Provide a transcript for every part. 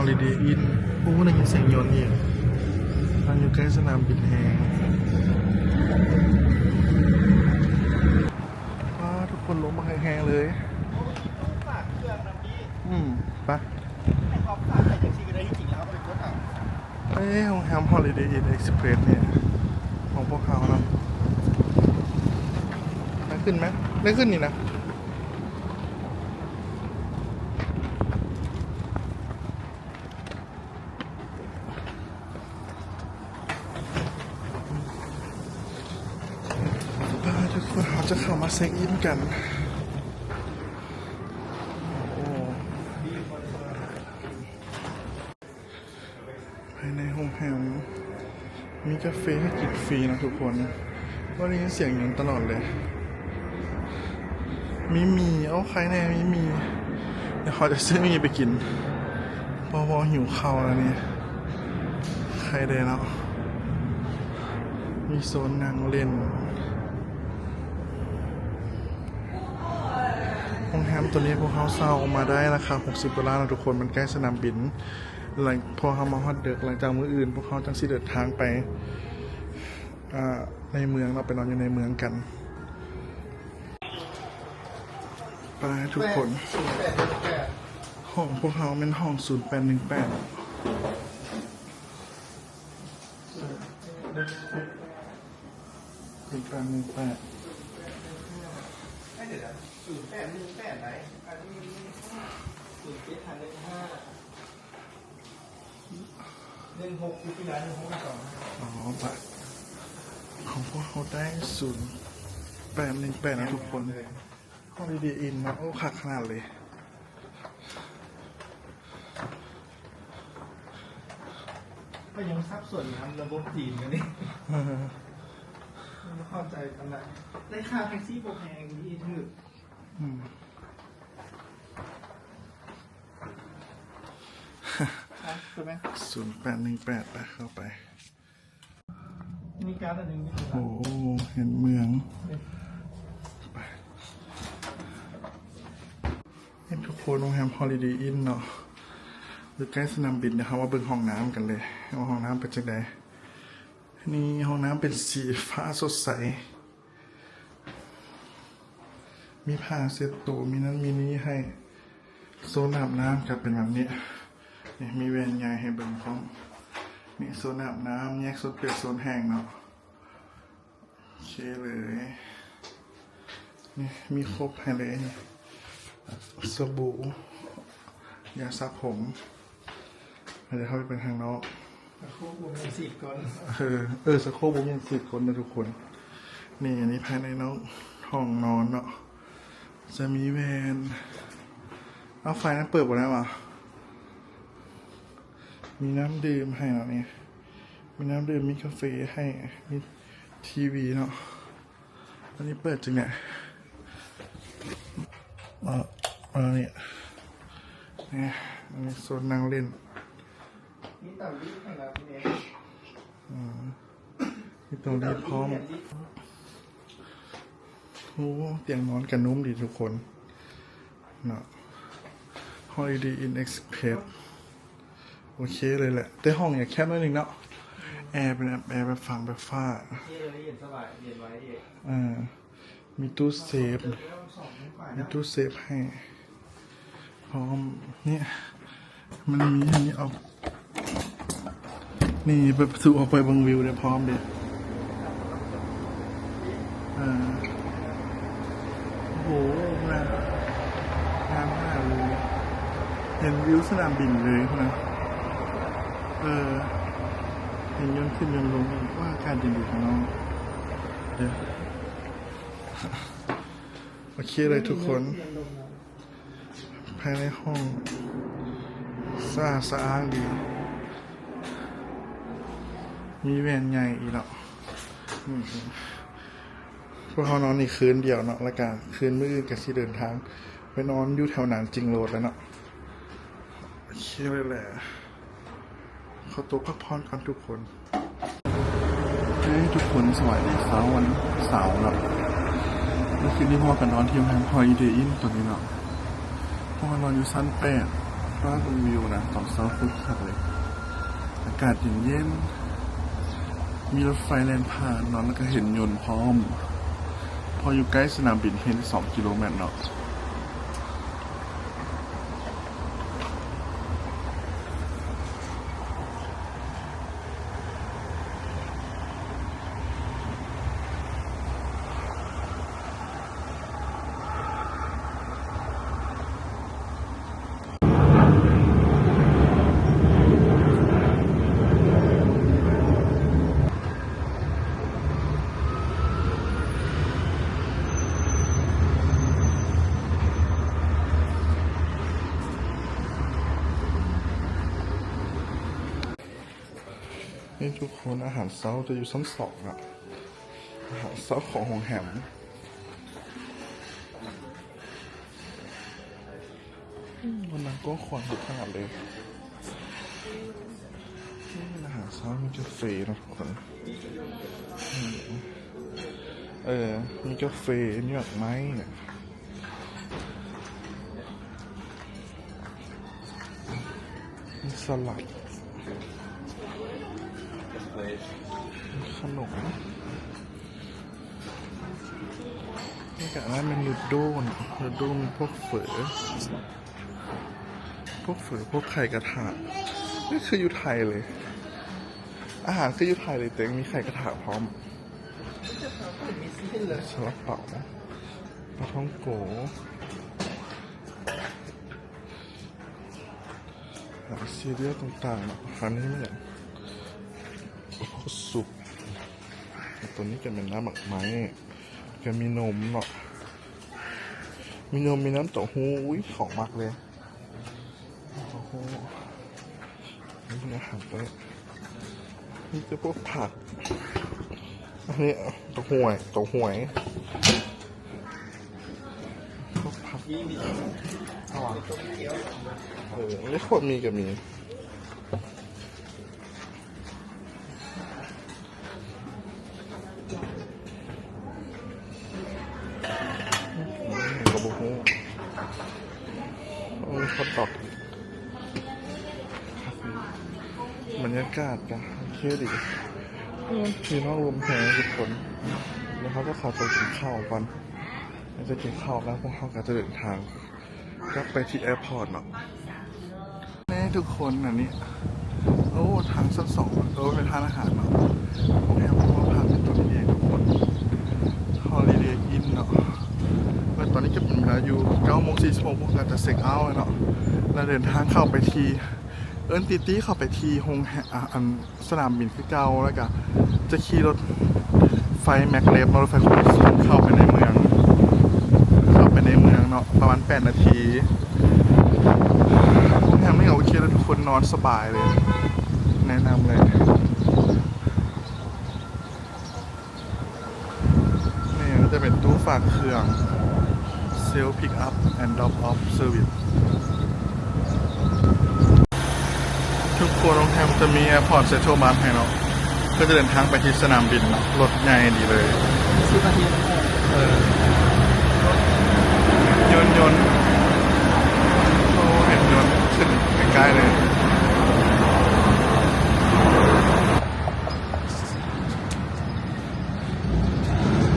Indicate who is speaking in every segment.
Speaker 1: Holiday Inn โอ้ได้ยินเสียงยนต์อีกมันอยู่ใกล้สนามบินแฮงว้าทุกคนลงมาแฮงๆเลยปะโรงแรม Holiday Inn Express เนี่ยของพวกเขาเนาะได้ขึ้นไหมได้ขึ้นนี่นะทุกคนเราจะเข้ามาเช็คอินกันภายในโรงแรมมีกาแฟให้กินฟรีนะทุกคนว่าได้ยินเสียงอย่างตลอดเลยมีเอาใครแน่มีเดี๋ยวเขาจะซื้อมีไปกินพอหิวข้าวแล้วนี่ใครได้แล้วมีโซนนั่งเล่นโรงแรมตัวนี้พวกเขาเช่าออกมาได้ราคา$60นะทุกคนมันใกล้สนามบินหลังพอเขามาฮอดเด็กหลังจากมื้ออื่นพวกเขาจังสิเดินทางไปในเมืองเราไปนอนอยู่ในเมืองกันไปทุกคนห้องพวกเขาเป็นห้อง08180818
Speaker 2: ไหนอันนี้071516คือที่ร้าน1612
Speaker 1: อ๋อปะของพวกเขาได้0818นะทุกคนHoliday Inn นะโอ้คักขนาดเลย
Speaker 2: ก็ยังซับส่วนทำระบบจีนกันนี่ไม่เข้าใจกันนะได้ค่าแท็กซี่โปรแพงที่ถือใช่ไหม
Speaker 1: 0818ไปเข้าไป
Speaker 2: นี่การ์ดอันนึง
Speaker 1: โอ้เห็นเมืองเห็นทุกคนโรงแรม Holiday Inn เนาะอยู่ใกล้สนามบินนะครับว่าเบิ่งห้องน้ำกันเลยว่าห้องน้ำเป็นจังไดนี่ห้องน้ำเป็นสีฟ้าสดใสมีผ้าเช็ดตัวมีนั้นมีนี้ให้โซนอาบน้ำกับเป็นแบบนี้นี่มีเวรใหญ่ให้เบิ่งพร้อมนี่โซนอาบน้ำแยกโซนเปียกโซนแห้งเนาะโอเคเลยนี่มีครบให้เลยสบู่ยาสระผมเดี๋ยวเข้าไปเป็นทางนอก
Speaker 2: สะโคกบุญยัง10 คน
Speaker 1: สะโคกบุญยัง10 คนนะทุกคนนี่อันนี้ภายในน้องห้องนอนเนาะจะมีแวนเอาไฟนั้นเปิดหมดแล้วอ่ะมีน้ำดื่มให้เนาะนี่มีน้ำดื่มมีกาแฟให้มีทีวีเนาะอันนี้เปิดจริงเนี่ยเนี่ยอันนี้โซนนั่งเล่น
Speaker 2: นี่เต่ารีดให้เราพี่เน
Speaker 1: มีตรงนี้พร้อมโอ้เตียงนอนกันนุ่มดีทุกคนเนาะ Holiday Inn Express โอเคเลยแหละแต่ห้องอย่าแคบนิดนึงเนาะแอร์เป็นแอร์แบบฝั่งแบบฝ้า
Speaker 2: เย็นสบายเย็นไว้
Speaker 1: มีตู้เซฟให้พร้อมเนี่ยมันมีอันนี้เอานี่แบบสูออกไปบังวิวเลยพร้อมเด็ดโอ้โหงามมากเลยเห็นวิวสนามบินเลยนะเห็นยนต์ขึ้นยนต์ลงว่าอากาศดีๆของน้องเดี๋ยวโอเคเลยทุกคนภายในห้องสะอาดดีมีแวนใหญ่อีกเนาะพวกเขานอนอีกคืนเดียวเนาะแล้วก็คืนมื้ออื่นก็สิเดินทางไปนอนอยู่แถวหนานจริงโรดแล้วเนาะโอเคเลยแหละขอตัวพักผ่อนกันทุกคนทุกคนสวัสดีเช้าวันเสาร์เนาะเมื่อคืนนี้พ่อกันนอนที่โรงแรม Holiday Inn ตัวนี้เนาะพ่อนอนอยู่ชั้น8 ฟ้าดูวิวนะตอนเช้าคึกคักเลยอากาศเย็นๆมีรถไฟแล่นผ่านเนาะแล้วก็เห็นยนต์พร้อมพออยู่ใกล้สนามบินเพียง2 กิโลเมตรเนาะนี่ทุกคนอาหารเช้าจะอยู่ชั้น2อะอาหารเช้าของโรงแรมวันนั้นก็ขวางทุกขนาดเลยอาหารเช้ามีกาแฟนะทุกคนมีกาแฟมีดอกไม้เนี่ยมีสลัดขนมนี่กะนั้นเป็นนูโดนมีพวกเฝอพวกไข่กระทะนี่คืออยู่ไทยเลยอาหารคืออยู่ไทยเลยแต่มีไข่กระทะพร้อมซาลาเปาปลาท่องโกซีเรียลต่างๆเนาะอันนี้ไม่อย่างสุกตัวนี้ก็เป็นน้ำหมักไม้ก็มีนมเนาะมีนมมีน้ำเต้าหู้ของมักเลยโอ้โหนี่อาหารไปนี่จะพวกผักอันนี้เต้าหวยพวกผักนี่ขวดมีก็มีกระบอกหูข้าวตอกบรรยากาศนะโอเคดีมีนอกรวมแพงทุกคนแล้วเขาก็ขอตัวกินข้าวกันจะกินข้าวแล้วพวกเขาก็จะเดินทางก็ไปที่แอร์พอร์ตเนาะนี่ทุกคนอันนี้โอ้ทางชั้น2เป็นทานอาหารเนาะผมแอบว่าพาเป็นตัวนี้เองทุกคนHoliday Inn เนาะตอนนี้ก็เป็นเวลาอยู่9:46พวกเราจะเซ็กเอาท์เนาะแล้วเดินทางเข้าไปที่ตี้เข้าไปที่โรงแรมสนามบินคือเก่าแล้วก็จะขี่รถไฟแม็กเลฟรถไฟขนส่งเข้าไปในเมืองเนาะประมาณ8 นาทีโรงแรมไม่โอเคแล้วทุกคนนอนสบายเลยแนะนำเลยนี่ก็จะเป็นตู้ฝากเครื่องSelf Pick Up and Drop Off Service ทุกคนโรงแรมจะมี Airport Shuttle Bus ให้เนาะก็จะเดินทางไปที่สนามบินเนาะรถง่ายดีเลย10 นาทียนต์โอ้เห็นยนต์ขึ้นใกล้ๆเลย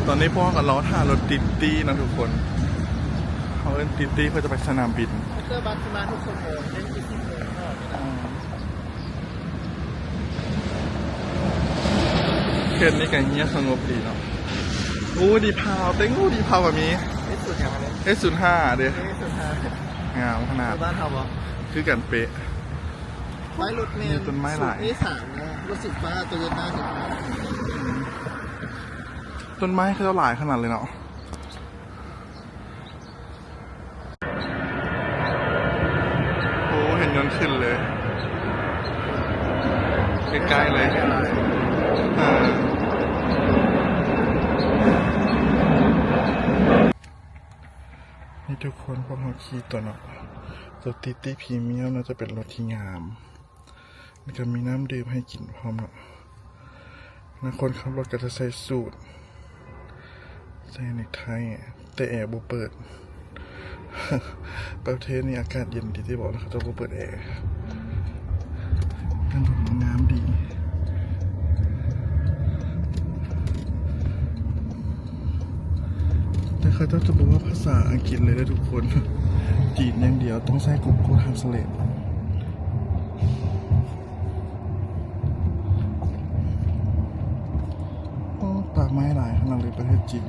Speaker 1: ตอนนี้พ่อกับล้อท่ารถติดตี้นะทุกคนเขาเล่นติดตี้เพื่อจะไปสนามบิน
Speaker 2: เตอร์บัสมาทุกชั่วโมงเล่นกี่ชั่วโมง
Speaker 1: เขตนี้กันเงี้ยสงบดีเนาะอู้ดีพาวเต็งอู้ดีพาวแบบนี้S05เด้งามขนาด
Speaker 2: บ้านเขาบอก
Speaker 1: คือกันเป๊ะ
Speaker 2: ไม้รถเมล์
Speaker 1: ต้นไม้หลาย
Speaker 2: นี่3นะรถสีฟ้าโตโยต้าสีฟ้า
Speaker 1: ต้นไม้เขาหลายขนาดเลยเนาะโอ้เห็นยนต์ขึ้นเลยใกล้ๆเลยนี่ทุกคนพวกเราขี่ตัวเนาะตัวตี้พรีเมียมน่าจะเป็นรถที่งามมันก็มีน้ำดื่มให้กินพร้อมเนาะนะคนขับรถก็จะใส่สูทใส่เนคไทแต่แอร์บ่เปิด ประเทศนี้อากาศเย็นดีที่บอกนะครับจะเปิดแอร์ถนนน้ำดี แต่เขาจะบอกว่าภาษาอังกฤษเลยนะทุกคน จีนอย่างเดียวต้องใช้ Google Translate โอ้ป่าไม้หลายขนาดเลยประเทศจีน